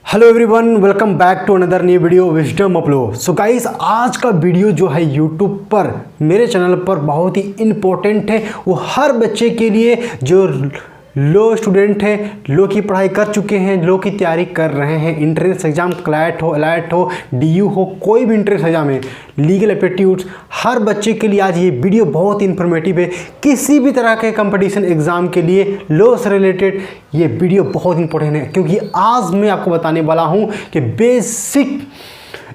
Hello everyone, welcome back to another new video Wisdom Upload. So guys, आज का video जो है YouTube पर मेरे चैनल पर बहुत ही इम्पोर्टेंट है। वो हर बच्चे के लिए जो लो स्टूडेंट है, लो की पढ़ाई कर चुके हैं, लो की तैयारी कर रहे हैं, इंट्रेंस एग्जाम क्लैट हो, एलाइट हो, डीयू हो, कोई भी इंट्रेंस एग्जाम है, लीगल एप्टीट्यूड्स, हर बच्चे के लिए आज ये वीडियो बहुत इन्फॉर्मेटिव है। किसी भी तरह के कंपटीशन एग्जाम के लिए लो से रिलेटेड ये वीडियो बहुत इंपॉर्टेंट है, क्योंकि आज मैं आपको बताने वाला हूँ कि basic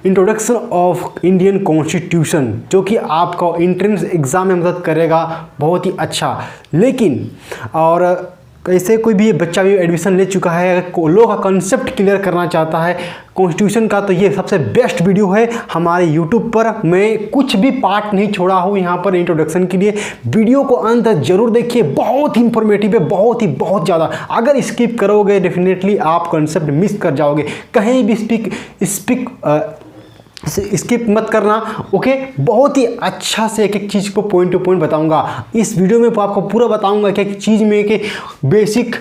introduction of Indian constitution, जो कि आपको इंट्रेंस एग्जाम में मदद करेगा बहुत ही अच्छा। लेकिन और ऐसे कोई भी बच्चा भी एडमिशन ले चुका है, अगर लो का कॉन्सेप्ट क्लियर करना चाहता है कॉन्स्टिट्यूशन का, तो ये सबसे बेस्ट वीडियो है हमारे यूट्यूब पर। मैं कुछ भी पार्ट नहीं छोड़ा हूँ यहाँ पर इंट्रोडक्शन के लिए। वीडियो को अंत तक जरूर देखिए, बहुत इंफॉर्मेटिव है, बहुत ज़्यादा। अगर स्किप करोगे डेफिनेटली आप कॉन्सेप्ट मिस कर जाओगे। कहीं भी स्किप मत करना, ओके। बहुत ही अच्छा से एक एक चीज़ को पॉइंट टू पॉइंट बताऊंगा इस वीडियो में। आपको पूरा बताऊंगा कि एक चीज़ में कि बेसिक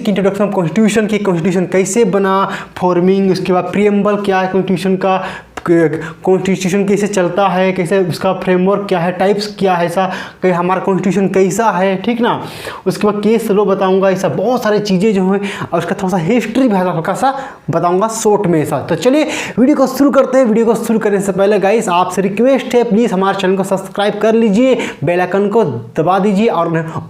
इंट्रोडक्शन ऑफ कॉन्स्टिट्यूशन की, कॉन्स्टिट्यूशन कैसे बना, फॉर्मिंग, उसके बाद प्रीएम्बल क्या है कॉन्स्टिट्यूशन का, कॉन्स्टिट्यूशन कैसे चलता है, कैसे उसका फ्रेमवर्क क्या है, टाइप्स क्या है, ऐसा कि हमारा कॉन्स्टिट्यूशन कैसा है, ठीक ना। उसके बाद केस लो बताऊंगा, ऐसा बहुत सारी चीज़ें जो हैं, और उसका थोड़ा सा हिस्ट्री भी हल्का सा बताऊंगा शॉर्ट में ऐसा। तो चलिए वीडियो को शुरू करते हैं। वीडियो को शुरू करने से पहले गाइस आपसे रिक्वेस्ट है, प्लीज़ हमारे चैनल को सब्सक्राइब कर लीजिए, बेल आइकन को दबा दीजिए और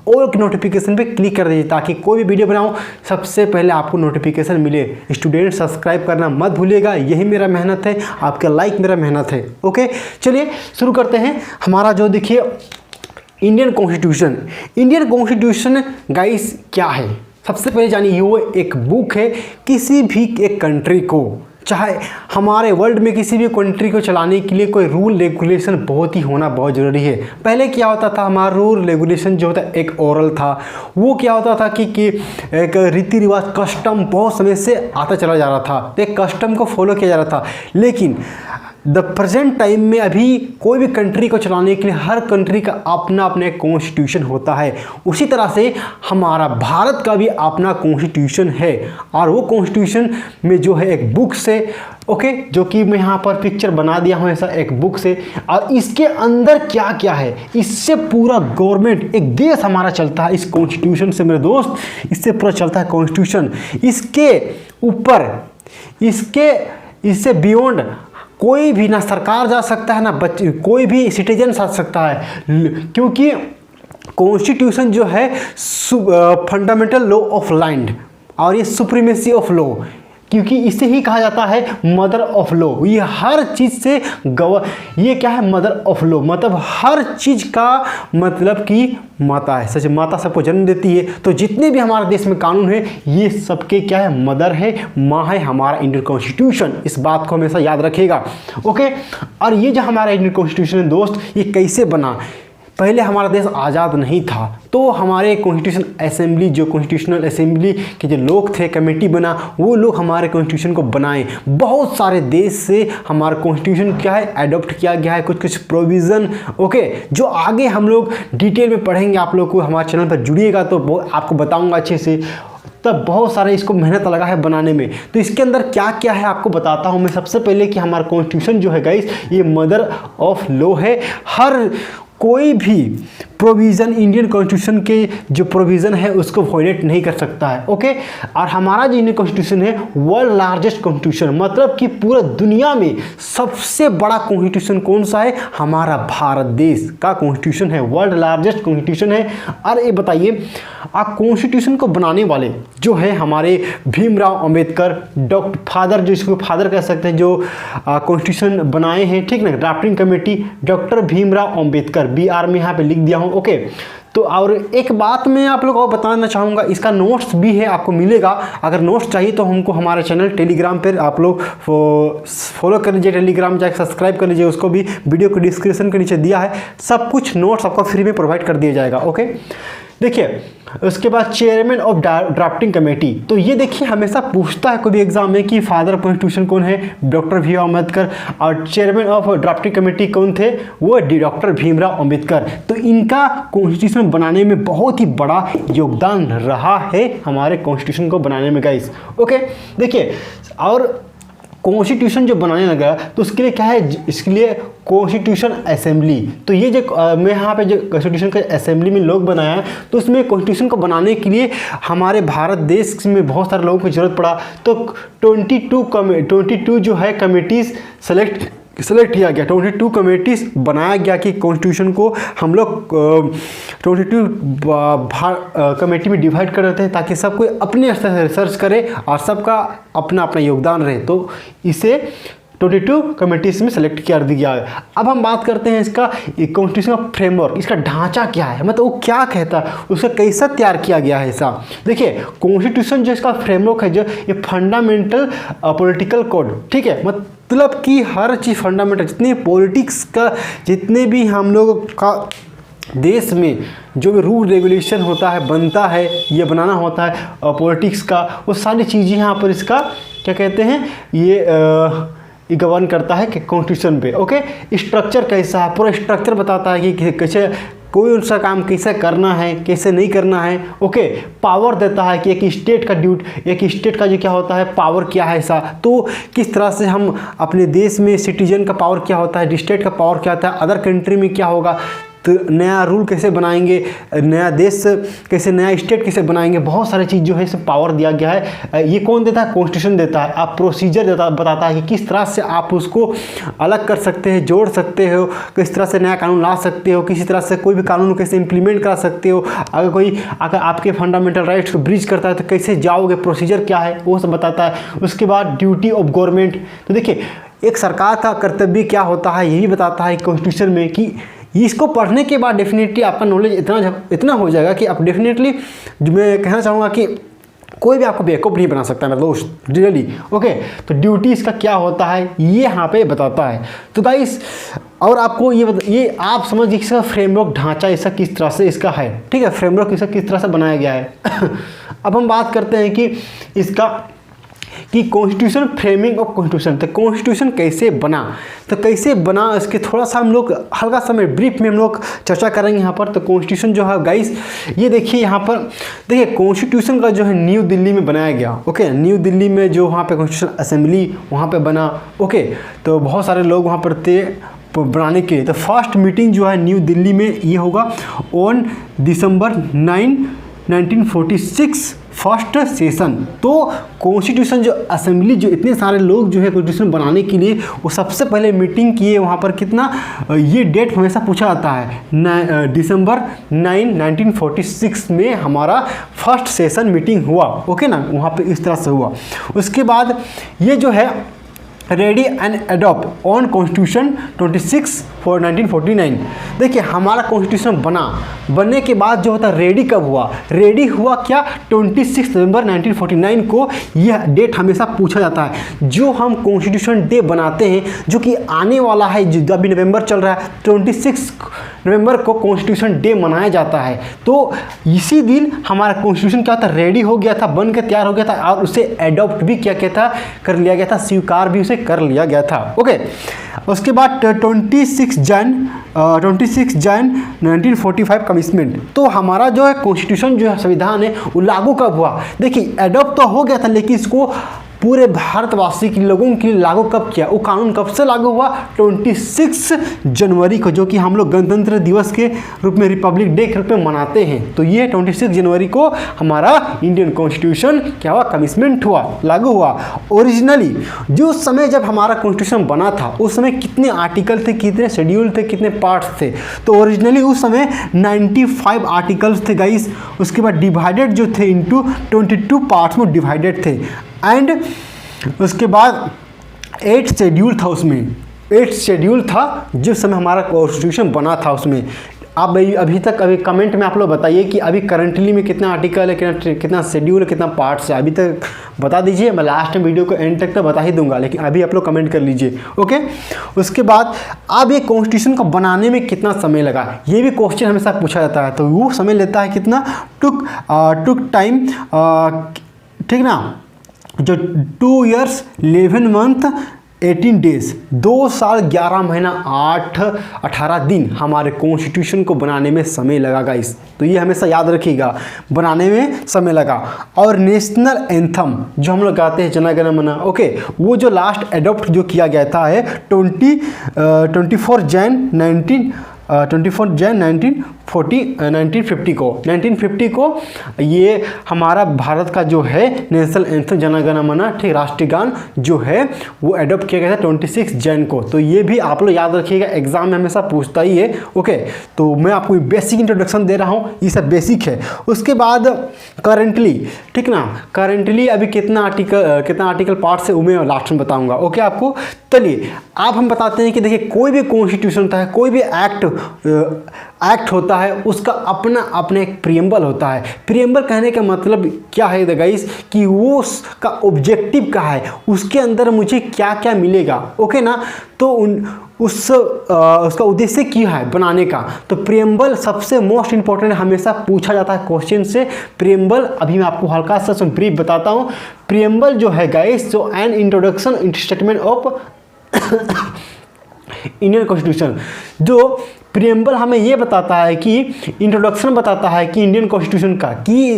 ऑल की नोटिफिकेशन पे क्लिक कर दीजिए, ताकि कोई भी वीडियो बनाऊँ सबसे पहले आपको नोटिफिकेशन मिले। स्टूडेंट सब्सक्राइब करना मत भूलिएगा, यही मेरा मेहनत है, आपका लाइक मेरा मेहनत है, ओके। चलिए शुरू करते हैं। हमारा जो देखिए इंडियन कॉन्स्टिट्यूशन गाइस क्या है, सबसे पहले जानिए वो एक बुक है। किसी भी एक कंट्री को, चाहे हमारे वर्ल्ड में किसी भी कंट्री को चलाने के लिए कोई रूल रेगुलेशन बहुत ही होना बहुत ज़रूरी है। पहले क्या होता था, हमारा रूल रेगुलेशन जो होता है एक ओरल था। वो क्या होता था कि एक रीति रिवाज, कस्टम बहुत समय से आता चला जा रहा था, तो एक कस्टम को फॉलो किया जा रहा था। लेकिन द प्रेजेंट टाइम में अभी कोई भी कंट्री को चलाने के लिए हर कंट्री का अपना अपना एक कॉन्स्टिट्यूशन होता है। उसी तरह से हमारा भारत का भी अपना कॉन्स्टिट्यूशन है, और वो कॉन्स्टिट्यूशन में जो है एक बुक से, ओके, जो कि मैं यहाँ पर पिक्चर बना दिया हूँ ऐसा एक बुक से। और इसके अंदर क्या क्या है, इससे पूरा गवर्नमेंट, एक देश हमारा चलता है इस कॉन्स्टिट्यूशन से मेरे दोस्त, इससे पूरा चलता है कॉन्स्टिट्यूशन। इसके ऊपर, इससे बियॉन्ड कोई भी, ना सरकार जा सकता है, ना बच्चे, कोई भी सिटीजन जा सकता है, क्योंकि कॉन्स्टिट्यूशन जो है फंडामेंटल लॉ ऑफ लैंड, और ये सुप्रीमेसी ऑफ लॉ, क्योंकि इसे ही कहा जाता है मदर ऑफ लॉ। ये हर चीज़ से ये क्या है, मदर ऑफ लॉ, मतलब हर चीज़ का मतलब कि माता है। सच, माता सबको जन्म देती है। तो जितने भी हमारे देश में कानून है, ये सबके क्या है, मदर है, माँ है हमारा इंडियन कॉन्स्टिट्यूशन। इस बात को हमेशा याद रखिएगा, ओके। और ये जो हमारा इंडियन कॉन्स्टिट्यूशन है दोस्त, ये कैसे बना। पहले हमारा देश आज़ाद नहीं था, तो हमारे कॉन्स्टिट्यूशन असेंबली, जो कॉन्स्टिट्यूशनल असेंबली के जो लोग थे, कमेटी बना, वो लोग हमारे कॉन्स्टिट्यूशन को बनाए। बहुत सारे देश से हमारा कॉन्स्टिट्यूशन क्या है, अडॉप्ट किया गया है, कुछ प्रोविज़न, ओके, जो आगे हम लोग डिटेल में पढ़ेंगे। आप लोग को हमारे चैनल पर जुड़िएगा तो आपको बताऊँगा अच्छे से। तब बहुत सारे इसको मेहनत लगा है बनाने में। तो इसके अंदर क्या क्या है आपको बताता हूँ मैं। सबसे पहले कि हमारा कॉन्स्टिट्यूशन जो है गाइस, ये मदर ऑफ लॉ है। हर कोई भी प्रोविज़न इंडियन कॉन्स्टिट्यूशन के जो प्रोविज़न है उसको वायलेट नहीं कर सकता है, ओके। और हमारा जो इंडियन कॉन्स्टिट्यूशन है वर्ल्ड लार्जेस्ट कॉन्स्टिट्यूशन, मतलब कि पूरा दुनिया में सबसे बड़ा कॉन्स्टिट्यूशन कौन सा है, हमारा भारत देश का कॉन्स्टिट्यूशन है, वर्ल्ड लार्जेस्ट कॉन्स्टिट्यूशन है। और ये बताइए, कॉन्स्टिट्यूशन को बनाने वाले जो है हमारे भीमराव अंबेडकर, डॉक्टर फादर, जो इसको फादर कह सकते हैं, जो कॉन्स्टिट्यूशन बनाए हैं, ठीक ना, drafting committee doctor Bhimrao Ambedkar, BR में यहाँ पे लिख दिया हूँ, ओके। तो और एक बात मैं आप लोगों को बताना चाहूँगा, इसका नोट्स भी है, आपको मिलेगा। अगर नोट्स चाहिए तो हमको हमारे चैनल टेलीग्राम पर आप लोग फॉलो कर लीजिए, टेलीग्राम जाकर सब्सक्राइब कर लीजिए, उसको भी वीडियो को डिस्क्रिप्शन के नीचे दिया है। सब कुछ नोट्स आपको फ्री में प्रोवाइड कर दिया जाएगा, ओके। देखिए उसके बाद चेयरमैन ऑफ ड्राफ्टिंग कमेटी, तो ये देखिए हमेशा पूछता है कोई भी एग्जाम में कि फादर ऑफ कॉन्स्टिट्यूशन कौन है, डॉक्टर भीमराव अम्बेडकर, और चेयरमैन ऑफ ड्राफ्टिंग कमेटी कौन थे, वो डॉक्टर भीमराव अम्बेडकर। तो इनका कॉन्स्टिट्यूशन बनाने में बहुत ही बड़ा योगदान रहा है हमारे कॉन्स्टिट्यूशन को बनाने में गाइस। ओके देखिए, और कॉन्स्टिट्यूशन जो बनाने लगा तो उसके लिए क्या है, इसके लिए कॉन्स्टिट्यूशन असेंबली, तो ये जो मैं यहाँ पे जो कॉन्स्टिट्यूशन का असेंबली में लोग बनाया है, तो उसमें कॉन्स्टिट्यूशन को बनाने के लिए हमारे भारत देश में बहुत सारे लोगों की ज़रूरत पड़ा। तो 22 जो है कमेटीज़ सेलेक्ट किया गया, 22 कमेटीज बनाया गया कि कॉन्स्टिट्यूशन को हम लोग 22 कमेटी में डिवाइड कर देते हैं ताकि सब कोई अपने स्तर से रिसर्च करे और सबका अपना अपना योगदान रहे। तो इसे 22 कमेटीज में सेलेक्ट कर दिया है। अब हम बात करते हैं इसका कॉन्स्टिट्यूशन का फ्रेमवर्क, इसका ढांचा क्या है, मतलब वो क्या कहता है, उसका कैसा तैयार किया गया है ऐसा। देखिए कॉन्स्टिट्यूशन जो इसका फ्रेमवर्क है, जो ये फंडामेंटल पॉलिटिकल कोड, ठीक है, मतलब कि हर चीज़ फंडामेंटल, जितने पॉलिटिक्स का जितने भी हम लोग का देश में जो भी रूल रेगुलेशन होता है, बनता है, ये बनाना होता है पॉलिटिक्स का, वो सारी चीज़ें यहाँ पर इसका क्या कहते हैं, ये गवर्न करता है कि कॉन्स्टिट्यूशन पे। ओके, स्ट्रक्चर कैसा है, पूरा स्ट्रक्चर बताता है कि कैसे कोई उनका काम कैसे करना है, कैसे नहीं करना है। ओके, पावर देता है कि एक स्टेट का जो क्या होता है पावर क्या है ऐसा, तो किस तरह से हम अपने देश में सिटीजन का पावर क्या होता है, स्टेट का पावर क्या होता है, अदर कंट्री में क्या होगा, तो नया रूल कैसे बनाएंगे, नया देश कैसे, नया स्टेट कैसे बनाएंगे, बहुत सारी चीज़ जो है इसे पावर दिया गया है। ये कौन देता है, कॉन्स्टिट्यूशन देता है। आप प्रोसीजर बताता है कि किस तरह से आप उसको अलग कर सकते हैं, जोड़ सकते हो, किस तरह से नया कानून ला सकते हो, किसी तरह से कोई भी कानून कैसे इंप्लीमेंट करा सकते हो, अगर आपके फंडामेंटल राइट्स को ब्रीच करता है तो कैसे जाओगे, प्रोसीजर क्या है, वो सब बताता है। उसके बाद ड्यूटी ऑफ गवर्नमेंट, तो देखिए एक सरकार का कर्तव्य क्या होता है, यही बताता है कॉन्स्टिट्यूशन में कि इसको पढ़ने के बाद डेफिनेटली आपका नॉलेज इतना हो जाएगा कि आप डेफिनेटली, मैं कहना चाहूँगा कि कोई भी आपको बेवकूफ़ नहीं बना सकता मेरा दोस्त, रियली। ओके, तो ड्यूटी इसका क्या होता है ये यहाँ पे बताता है। तो गाइस, और आपको ये आप समझिए इसका फ्रेमवर्क ढांचा इसका किस तरह से इसका है, ठीक है, फ्रेमवर्क इसका किस तरह से बनाया गया है। अब हम बात करते हैं कि इसका कि कॉन्स्टिट्यूशन, फ्रेमिंग ऑफ कॉन्स्टिट्यूशन, तो कॉन्स्टिट्यूशन कैसे बना, तो कैसे बना इसके थोड़ा सा हम लोग हल्का सा में ब्रीफ में हम लोग चर्चा करेंगे यहाँ पर। तो कॉन्स्टिट्यूशन जो है गाइस, ये देखिए यहाँ पर, देखिए कॉन्स्टिट्यूशन का जो है न्यू दिल्ली में बनाया गया। ओके, न्यू दिल्ली में जो वहाँ पे कॉन्स्टिट्यूशन असेंबली वहाँ पे बना। ओके, तो बहुत सारे लोग वहाँ पर थे बनाने के लिए। तो फर्स्ट मीटिंग जो है न्यू दिल्ली में ये होगा ऑन दिसंबर 9, 1946 फर्स्ट सेशन। तो कॉन्स्टिट्यूशन जो असेंबली, जो इतने सारे लोग जो है कॉन्स्टिट्यूशन बनाने के लिए वो सबसे पहले मीटिंग किए वहाँ पर, कितना, ये डेट हमेशा पूछा जाता है, दिसंबर 9, 1946 में हमारा फर्स्ट सेशन मीटिंग हुआ। ओके ना, वहाँ पे इस तरह से हुआ। उसके बाद ये जो है ready and adopt on constitution 26 for 1949। देखिए हमारा कॉन्स्टिट्यूशन बनने के बाद जो होता है रेडी कब हुआ, रेडी हुआ क्या, 26 नवंबर 1949 को। यह डेट हमेशा पूछा जाता है। जो हम कॉन्स्टिट्यूशन डे बनाते हैं, जो कि आने वाला है, जो अभी नवंबर चल रहा है, 26 नवंबर को कॉन्स्टिट्यूशन डे मनाया जाता है। तो इसी दिन हमारा कॉन्स्टिट्यूशन क्या था, रेडी हो गया था, बन के तैयार हो गया था, और उसे एडॉप्ट भी क्या क्या था, कर लिया गया था, स्वीकार भी उसे कर लिया गया था। ओके, उसके बाद 26 जन 1945 कमिटमेंट। तो हमारा जो है कॉन्स्टिट्यूशन जो है संविधान है वो लागू कब हुआ, देखिए एडॉप्ट तो हो गया था, लेकिन इसको पूरे भारतवासी के लोगों के लिए लागू कब किया, वो कानून कब से लागू हुआ, 26 जनवरी को, जो कि हम लोग गणतंत्र दिवस के रूप में, रिपब्लिक डे के रूप में मनाते हैं। तो ये 26 जनवरी को हमारा इंडियन कॉन्स्टिट्यूशन क्या हुआ, कमिटमेंट हुआ, लागू हुआ। ओरिजिनली जो समय जब हमारा कॉन्स्टिट्यूशन बना था उस समय कितने आर्टिकल थे, कितने शेड्यूल थे, कितने पार्ट्स थे, तो ओरिजिनली उस समय 95 आर्टिकल्स थे गाइस। उसके बाद डिवाइडेड जो थे इंटू 22 पार्ट्स में डिवाइडेड थे, एंड उसके बाद 8 शेड्यूल था, उसमें 8 शेड्यूल था जिस समय हमारा कॉन्स्टिट्यूशन बना था उसमें। आप अभी तक अभी कमेंट में आप लोग बताइए कि अभी करंटली में कितना आर्टिकल है, कितना शेड्यूल है, कितना पार्ट्स है, अभी तक बता दीजिए। मैं लास्ट में वीडियो को एंड तक तो बता ही दूंगा, लेकिन अभी आप लोग कमेंट कर लीजिए। ओके, उसके बाद अब ये कॉन्स्टिट्यूशन को बनाने में कितना समय लगा, ये भी क्वेश्चन हमेशा पूछा जाता है। तो वो समय लेता है कितना, टुक टाइम, ठीक ना, जो 2 years 11 month 18 days, 2 साल 11 महीना 18 दिन हमारे कॉन्स्टिट्यूशन को बनाने में समय लगा गाइस। तो ये हमेशा याद रखिएगा, बनाने में समय लगा। और नेशनल एंथम जो हम लोग गाते हैं जन गण मन, ओके, वो जो लास्ट एडॉप्ट जो किया गया था है 24 जैन 1950 को ये हमारा भारत का जो है नेशनल एंथम जन गण मन, ठीक, राष्ट्रगान जो है वो एडॉप्ट किया गया था 26 जैन को। तो ये भी आप लोग याद रखिएगा, एग्जाम में हमेशा पूछता ही है। ओके, तो मैं आपको बेसिक इंट्रोडक्शन दे रहा हूँ, ये सब बेसिक है। उसके बाद करंटली, ठीक ना, करंटली अभी कितना आर्टिकल पार्ट से मैं लास्ट में बताऊंगा। ओके आपको, चलिए आप हम बताते हैं कि देखिए कोई भी कॉन्स्टिट्यूशन होता है, कोई भी एक्ट होता है, उसका अपना एक प्रियम्बल होता है। प्रियम्बल कहने का मतलब क्या है गाइस, कि वो उसका ऑब्जेक्टिव क्या है, उसके अंदर मुझे क्या क्या मिलेगा। ओके ना, तो उसका उद्देश्य क्या है बनाने का। तो प्रियम्बल सबसे मोस्ट इंपॉर्टेंट हमेशा पूछा जाता है क्वेश्चन से। प्रियम्बल अभी मैं आपको हल्का सा ब्रीफ बताता हूँ। प्रियम्बल जो है गाइस, जो an introduction statement of Indian constitution, जो प्रियम्बल हमें ये बताता है कि इंट्रोडक्शन बताता है कि इंडियन कॉन्स्टिट्यूशन का, कि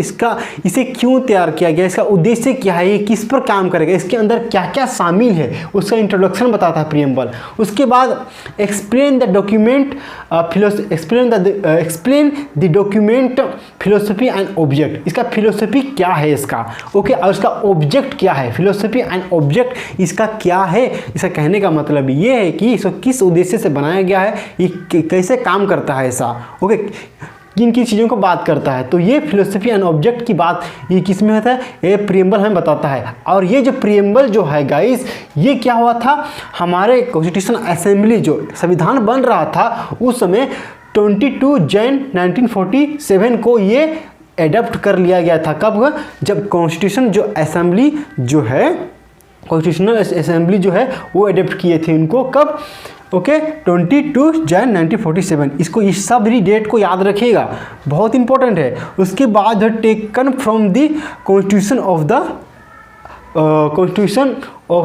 इसे क्यों तैयार किया गया, इसका उद्देश्य क्या है, ये किस पर काम करेगा, इसके अंदर क्या क्या शामिल है, उसका इंट्रोडक्शन बताता है प्रियम्बल। उसके बाद explain the document philosophy and object, इसका फिलोसफी क्या है इसका। ओके, और इसका ऑब्जेक्ट क्या है, फिलोसफी एंड ऑब्जेक्ट इसका क्या है। इसका कहने का मतलब ये है कि इसको किस उद्देश्य से बनाया गया है, ये कैसे काम करता है ऐसा। ओके, किन किन चीज़ों को बात करता है। तो ये फिलोसफी एंड ऑब्जेक्ट की बात ये किस में होता है, ये प्रियम्बल हमें बताता है। और ये जो प्रियम्बल जो है गाइस, ये क्या हुआ था, हमारे कॉन्स्टिट्यूशन असेंबली जो संविधान बन रहा था उस समय 22 जैन 1947 को ये एडॉप्ट कर लिया गया था। कब, जब कॉन्स्टिट्यूशन जो असेंबली जो है, कॉन्स्टिट्यूशनल असेंबली जो है वो एडॉप्ट किए थे इनको। कब, ओके, 22 जैन 1947। इसको इस सब डेट को याद रखिएगा, बहुत इंपॉर्टेंट है। उसके बाद taken from the constitution of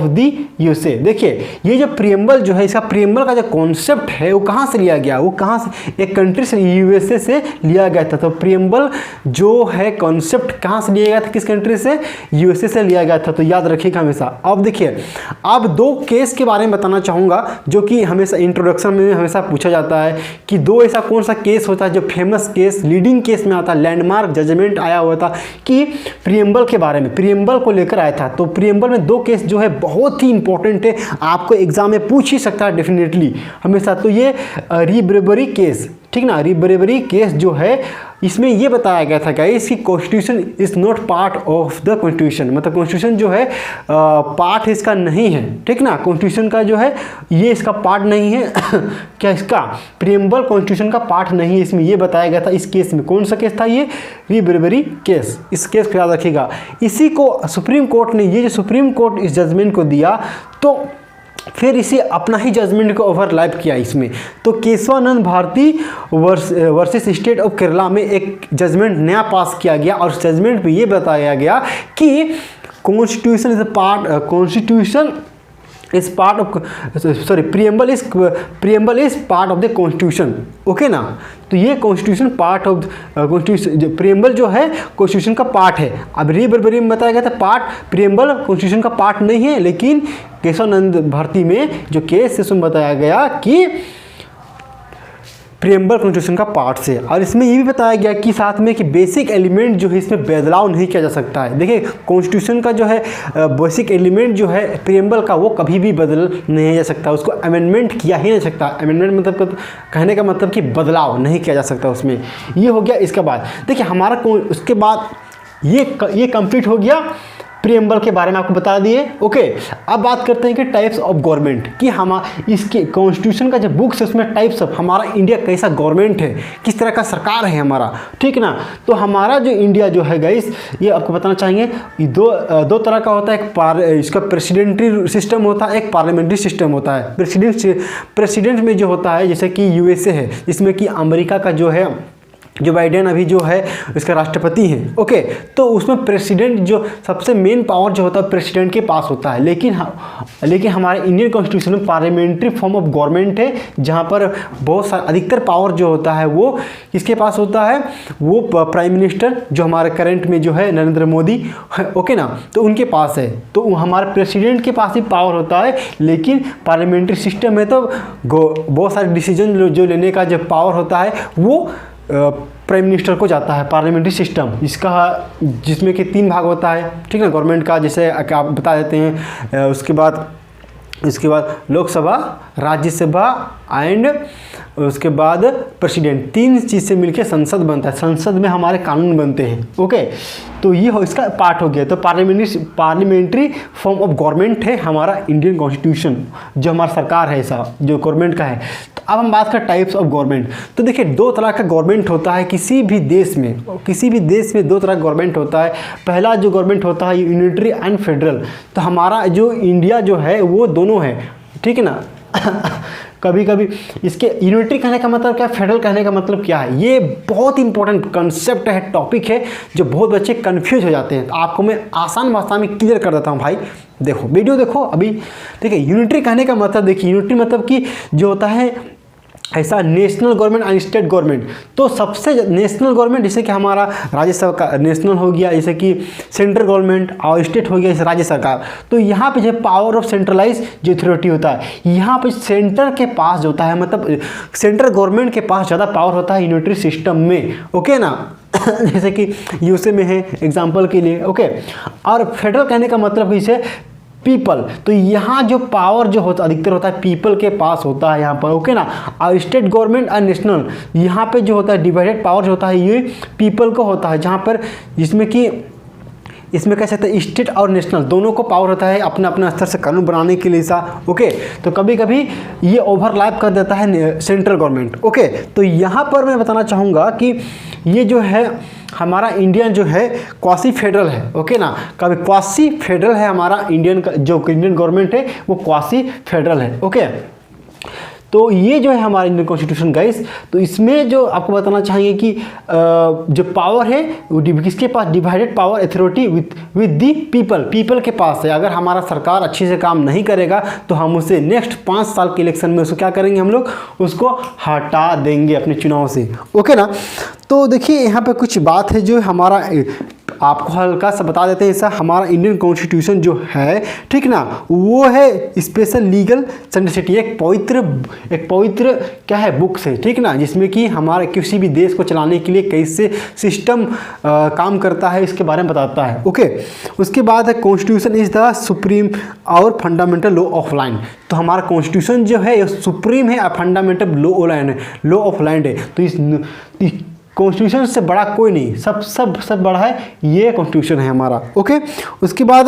the USA. देखिए ये जो प्रियम्बल जो है, इसका प्रियम्बल का जो कॉन्सेप्ट है वो कहाँ से लिया गया, वो कहाँ से, एक कंट्री से, यूएसए से लिया गया था। तो प्रियम्बल जो है कॉन्सेप्ट कहाँ से लिया गया था, किस कंट्री से, यूएसए से लिया गया था। तो याद रखिएगा हमेशा। अब देखिए, अब 2 केस के बारे में बताना चाहूँगा जो कि हमेशा इंट्रोडक्शन में हमेशा पूछा जाता है कि 2 ऐसा कौन सा केस होता है जो फेमस केस, लीडिंग केस में आता है, लैंडमार्क जजमेंट आया हुआ था कि प्रियम्बल के बारे में, प्रियम्बल को लेकर आया था। तो प्रियम्बल में 2 केस जो है बहुत ही इंपॉर्टेंट है, आपको एग्जाम में पूछ ही सकता है डेफिनेटली हमेशा। तो ये री-ब्रेवरी केस, ठीक ना, री-ब्रेवरी केस जो है, इसमें ये बताया गया था गाइस कि constitution is not part of the constitution, मतलब कॉन्स्टिट्यूशन जो है पार्ट इसका नहीं है, ठीक ना, कॉन्स्टिट्यूशन का जो है ये इसका पार्ट नहीं है। क्या इसका प्रियम्बल कॉन्स्टिट्यूशन का पार्ट नहीं है, इसमें ये बताया गया था। इस केस में कौन सा केस था, ये री-ब्रेवरी केस। इस केस को याद रखिएगा। इसी को सुप्रीम कोर्ट ने, ये जो सुप्रीम कोर्ट इस जजमेंट को दिया, तो फिर इसे अपना ही जजमेंट को ओवरलैप किया इसमें। तो Keshavananda Bharati versus state of Kerala में एक जजमेंट नया पास किया गया, और जजमेंट में ये बताया गया कि constitution is part of preamble is part of the constitution. Okay ना, तो ये constitution part of constitution, preamble जो है कॉन्स्टिट्यूशन का पार्ट है। अब री-ब्रेवरी में बताया गया था पार्ट, प्रियम्बल कॉन्स्टिट्यूशन का पार्ट नहीं है, लेकिन केशवानंद भारती में जो केस है उसमें बताया गया कि प्रियम्बल कॉन्स्टिट्यूशन का पार्ट से। और इसमें ये भी बताया गया कि साथ में कि बेसिक एलिमेंट जो है इसमें बदलाव नहीं किया जा सकता है। देखिए कॉन्स्टिट्यूशन का जो है बेसिक एलिमेंट जो है प्रियम्बल का, वो कभी भी बदल नहीं जा सकता, उसको अमेंडमेंट किया ही नहीं सकता। अमेंडमेंट मतलब कहने का मतलब कि बदलाव नहीं किया जा सकता उसमें। ये हो गया। इसके बाद देखिए हमारा उसके बाद ये कंप्लीट हो गया प्रीएम्बल के बारे में आपको बता दिए। ओके, अब बात करते हैं कि टाइप्स ऑफ गवर्नमेंट, कि हम इसके कॉन्स्टिट्यूशन का जो बुक्स है उसमें टाइप्स ऑफ हमारा इंडिया कैसा गवर्नमेंट है, किस तरह का सरकार है हमारा, ठीक ना। तो हमारा जो इंडिया जो है गाइस, ये आपको बताना चाहेंगे, ये दो तरह का होता है। इसका प्रेसिडेंटरी सिस्टम होता है, एक पार्लियामेंट्री सिस्टम होता है। प्रेसिडेंट में जो होता है जैसे कि यूएसए है, जिसमें कि अमेरिका का जो बाइडेन अभी जो है इसका राष्ट्रपति हैं। ओके, तो उसमें प्रेसिडेंट जो सबसे मेन पावर जो होता है प्रेसिडेंट के पास होता है। लेकिन हमारे इंडियन कॉन्स्टिट्यूशन में पार्लियामेंट्री फॉर्म ऑफ गवर्नमेंट है, जहाँ पर बहुत सारा अधिकतर पावर जो होता है वो किसके पास होता है, वो प्राइम मिनिस्टर जो हमारे करंट में जो है नरेंद्र मोदी, ओके ना, तो उनके पास है। तो हमारे प्रेसिडेंट के पास ही पावर होता है, लेकिन पार्लियामेंट्री सिस्टम में तो बहुत सारे डिसीजन जो लेने का जो पावर होता है वो प्राइम मिनिस्टर को जाता है। पार्लियामेंट्री सिस्टम जिसमें कि 3 भाग होता है, ठीक है, गवर्नमेंट का, जैसे आप बता देते हैं। उसके बाद लोकसभा, राज्यसभा एंड उसके बाद प्रेसिडेंट, 3 चीज़ से मिलकर संसद बनता है। संसद में हमारे कानून बनते हैं। ओके, तो ये इसका पार्ट हो गया। तो पार्लियामेंट्री फॉर्म ऑफ गवर्नमेंट है हमारा इंडियन कॉन्स्टिट्यूशन, जो हमारा सरकार है ऐसा जो गवर्नमेंट का है। तो अब हम बात करें टाइप्स ऑफ गवर्नमेंट। तो देखिए 2 तरह का गवर्नमेंट होता है किसी भी देश में 2 तरह का गवर्नमेंट होता है। पहला जो गवर्नमेंट होता है यूनिटरी एंड फेडरल। तो हमारा जो इंडिया जो है वो दोनों है, ठीक है ना। कभी कभी इसके यूनिटरी कहने का मतलब क्या है, फेडरल कहने का मतलब क्या है, ये बहुत इंपॉर्टेंट कंसेप्ट है, टॉपिक है, जो बहुत बच्चे कंफ्यूज हो जाते हैं। तो आपको मैं आसान भाषा में क्लियर कर देता हूँ भाई। देखो वीडियो देखो अभी। देखिए यूनिटरी कहने का मतलब, देखिए यूनिटरी मतलब कि जो होता है ऐसा national government and state government. तो सबसे नेशनल गवर्नमेंट जैसे कि हमारा राज्य सरकार नेशनल हो गया, जैसे कि सेंट्रल गवर्नमेंट, और स्टेट हो गया जैसे राज्य सरकार। तो यहाँ पे जो पावर ऑफ सेंट्रलाइज जो अथॉरिटी होता है, यहाँ पे सेंटर के पास जो होता है, मतलब सेंट्रल गवर्नमेंट के पास ज़्यादा पावर होता है यूनिटरी सिस्टम में। ओके ना जैसे कि यूएसए में है एग्जाम्पल के लिए। ओके, और फेडरल कहने का मतलब इसे पीपल। तो यहाँ जो पावर जो होता अधिकतर होता है पीपल के पास होता है यहाँ पर। ओके ना। और स्टेट गवर्नमेंट और नेशनल, यहाँ पे जो होता है डिवाइडेड पावर जो होता है ये पीपल को होता है, जहाँ पर जिसमें कि इसमें कह सकते हैं स्टेट और नेशनल दोनों को पावर होता है अपना अपना स्तर से कानून बनाने के लिए सा। ओके, तो कभी कभी ये ओवरलैप कर देता है सेंट्रल गवर्नमेंट। ओके, तो यहाँ पर मैं बताना चाहूँगा कि ये जो है हमारा इंडियन जो है क्वासी फेडरल है। ओके ना, कभी क्वासी फेडरल है हमारा इंडियन जो इंडियन गवर्नमेंट है वो क्वासी फेडरल है। ओके, तो ये जो है हमारा इंडियन कॉन्स्टिट्यूशन गाइस। तो इसमें जो आपको बताना चाहिए कि जो पावर है वो किसके पास, divided power authority with the people के पास है। अगर हमारा सरकार अच्छे से काम नहीं करेगा तो हम उसे नेक्स्ट 5 साल के इलेक्शन में उसको क्या करेंगे, हम लोग उसको हटा देंगे अपने चुनाव से। ओके ना। तो देखिए यहाँ पे कुछ बात है जो हमारा आपको हल्का सा बता देते हैं। ऐसा हमारा इंडियन कॉन्स्टिट्यूशन जो है, ठीक ना, वो है स्पेशल लीगल सेंटिसिटी, एक पवित्र क्या है बुक्स है, ठीक ना, जिसमें कि हमारे किसी भी देश को चलाने के लिए कैसे सिस्टम काम करता है इसके बारे में बताता है। ओके, उसके बाद है कॉन्स्टिट्यूशन इज द सुप्रीम और फंडामेंटल लॉ ऑफ लैंड। तो हमारा कॉन्स्टिट्यूशन जो है ये सुप्रीम है और फंडामेंटल लॉ ऑफ लैंड है। तो इस कॉन्स्टिट्यूशन से बड़ा कोई नहीं, सब बड़ा है ये कॉन्स्टिट्यूशन है हमारा। ओके, उसके बाद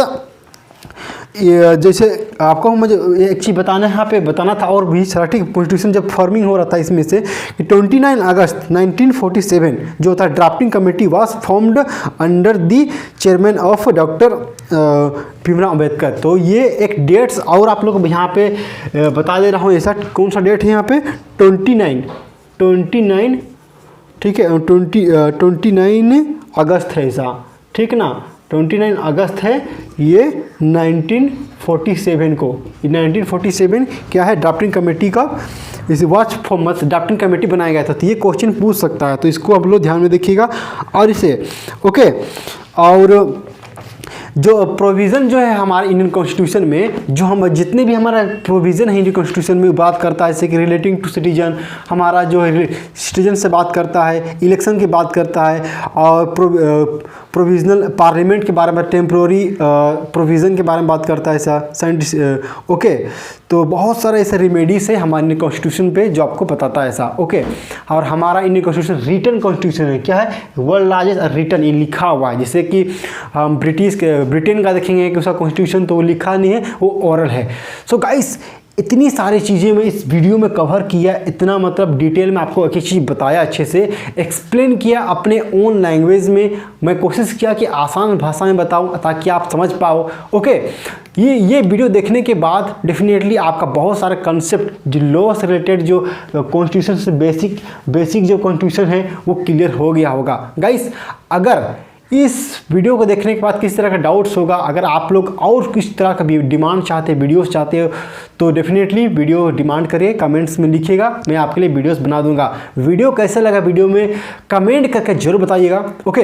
जैसे आपको मुझे एक चीज़ बताना था और भी सारा, ठीक। कॉन्स्टिट्यूशन जब फॉर्मिंग हो रहा था इसमें से 29 अगस्त 1947 जो था drafting committee was formed under the chairman of doctor Bhimrao Ambedkar. तो ये एक डेट्स और आप लोग यहाँ पे बता दे रहा हूँ, ऐसा कौन सा डेट है यहाँ पे 29, ठीक है, 29 अगस्त है ऐसा, ठीक ना, 29 अगस्त है ये 1947 को। 1947 क्या है, ड्राफ्टिंग कमेटी का इसे वॉच फॉर ड्राफ्टिंग कमेटी बनाया गया था। तो ये क्वेश्चन पूछ सकता है, तो इसको आप लोग ध्यान में देखिएगा। और इसे ओके, और जो प्रोविज़न जो है हमारे इंडियन कॉन्स्टिट्यूशन में, जो हम जितने भी हमारा प्रोविज़न है इंडियन कॉन्स्टिट्यूशन में बात करता है, जैसे कि रिलेटिंग टू सिटीजन, हमारा जो सिटीजन से बात करता है, इलेक्शन की बात करता है, और प्रोविजनल पार्लियामेंट के बारे में, टेम्प्रोरी प्रोविज़न के बारे में बात करता है ऐसा ओके। तो बहुत सारे ऐसे रेमेडीज है हमारे इंडियन कॉन्स्टिट्यूशन पे जो आपको बताता है ऐसा। ओके, और हमारा इंडियन कॉन्स्टिट्यूशन रिटन कॉन्स्टिट्यूशन है, क्या है, वर्ल्ड लार्जेस्ट रिटन, ये लिखा हुआ है। जैसे कि हम ब्रिटेन का देखेंगे कि उसका कॉन्स्टिट्यूशन तो लिखा नहीं है, वो ओरल है। सो गाइस इतनी सारी चीज़ें मैं इस वीडियो में कवर किया, इतना मतलब डिटेल में आपको एक एक चीज़ बताया, अच्छे से एक्सप्लेन किया अपने ओन लैंग्वेज में। मैं कोशिश किया कि आसान भाषा में बताऊं ताकि आप समझ पाओ। ओके, ये वीडियो देखने के बाद डेफिनेटली आपका बहुत सारा कंसेप्ट जो लॉ से रिलेटेड, जो कॉन्स्टिट्यूशन से बेसिक जो कॉन्स्टिट्यूशन है वो क्लियर हो गया होगा। गाइस अगर इस वीडियो को देखने के बाद किसी तरह का डाउट्स होगा, अगर आप लोग और किस तरह का डिमांड चाहते हैं, वीडियोस चाहते हो, तो डेफिनेटली वीडियो डिमांड करिए, कमेंट्स में लिखिएगा, मैं आपके लिए वीडियोस बना दूंगा। वीडियो कैसा लगा वीडियो में कमेंट करके जरूर बताइएगा। ओके,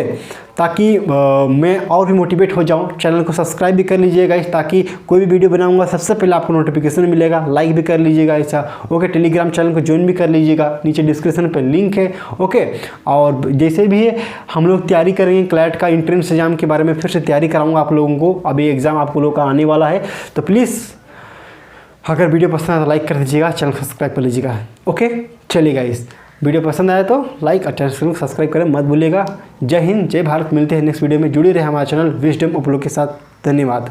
ताकि मैं और भी मोटिवेट हो जाऊं। चैनल को सब्सक्राइब भी कर लीजिएगा ताकि कोई भी वीडियो बनाऊंगा सबसे पहले आपको नोटिफिकेशन मिलेगा। लाइक भी कर लीजिएगा ऐसा। ओके, टेलीग्राम चैनल को ज्वाइन भी कर लीजिएगा, नीचे डिस्क्रिप्शन पर लिंक है। ओके, और जैसे भी है हम लोग तैयारी करेंगे क्लैट का एंट्रेंस एग्जाम के बारे में, फिर से तैयारी कराऊंगा आप लोगों को। अभी एग्ज़ाम आप लोगों का आने वाला है, तो प्लीज़ अगर वीडियो पसंद आए तो लाइक कर दीजिएगा, चैनल सब्सक्राइब कर लीजिएगा। ओके, चलिए गाइस, वीडियो पसंद आया तो लाइक और चैनल को सब्सक्राइब करें मत भूलिएगा। जय हिंद, जय भारत। मिलते हैं नेक्स्ट वीडियो में। जुड़े रहे हमारे चैनल विजडम उपलोग के साथ। धन्यवाद।